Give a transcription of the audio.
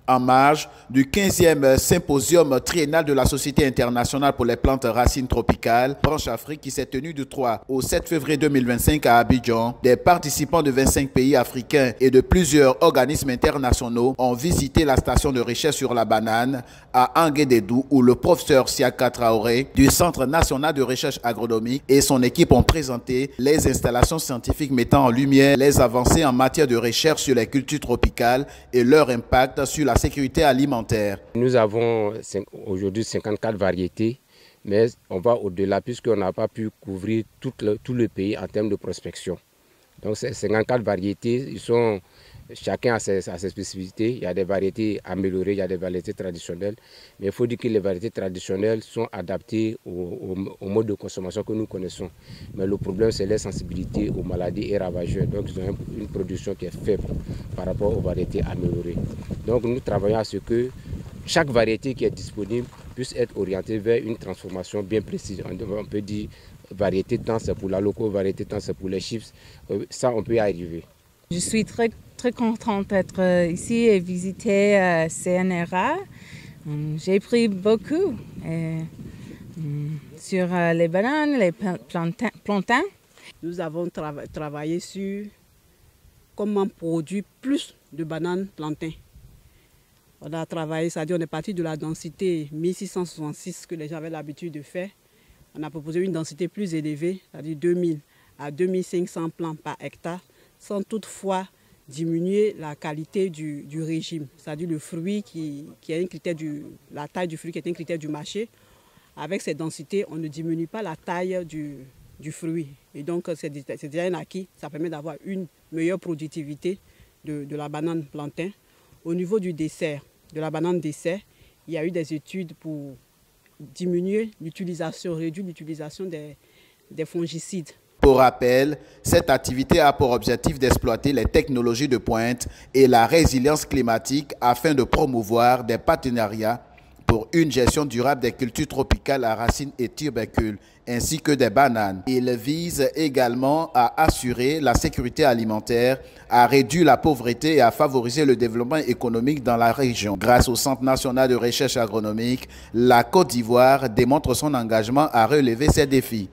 En marge du 15e symposium triennal de la Société internationale pour les plantes racines tropicales, branche Afrique, qui s'est tenu du 3 au 7 février 2025 à Abidjan, des participants de 25 pays africains et de plusieurs organismes internationaux ont visité la station de recherche sur la banane à Anguédédou, où le professeur Siaka Traoré du Centre national de recherche agronomique et son équipe ont présenté les installations scientifiques mettant en lumière les avancées en matière de recherche sur les cultures tropicales et leur impact sur la sécurité alimentaire. Nous avons aujourd'hui 54 variétés, mais on va au-delà puisqu'on n'a pas pu couvrir tout le pays en termes de prospection. Donc ces 54 variétés, chacun a ses spécificités. Il y a des variétés améliorées, il y a des variétés traditionnelles. Mais il faut dire que les variétés traditionnelles sont adaptées au mode de consommation que nous connaissons. Mais le problème, c'est les sensibilités aux maladies et ravageurs. Donc ils ont une production qui est faible par rapport aux variétés améliorées. Donc nous travaillons à ce que chaque variété qui est disponible puisse être orientée vers une transformation bien précise. On peut dire variété tant c'est pour la loco, variété tant c'est pour les chips. Ça, on peut y arriver. Je suis très contente d'être ici et visiter CNRA. J'ai appris beaucoup sur les bananes, les plantains. Nous avons travaillé sur comment produire plus de bananes plantains. On a travaillé, c'est-à-dire on est parti de la densité 1666 que les gens avaient l'habitude de faire. On a proposé une densité plus élevée, c'est-à-dire 2000 à 2500 plants par hectare, sans toutefois diminuer la qualité du régime, c'est-à-dire le fruit qui est un critère la taille du fruit qui est un critère du marché. Avec cette densité, on ne diminue pas la taille du fruit. Et donc c'est déjà un acquis, ça permet d'avoir une meilleure productivité de la banane plantain. Au niveau du dessert, de la banane dessert, il y a eu des études pour diminuer l'utilisation, réduire l'utilisation des fongicides. Pour rappel, cette activité a pour objectif d'exploiter les technologies de pointe et la résilience climatique afin de promouvoir des partenariats pour une gestion durable des cultures tropicales à racines et tubercules, ainsi que des bananes. Il vise également à assurer la sécurité alimentaire, à réduire la pauvreté et à favoriser le développement économique dans la région. Grâce au Centre national de recherche agronomique, la Côte d'Ivoire démontre son engagement à relever ces défis.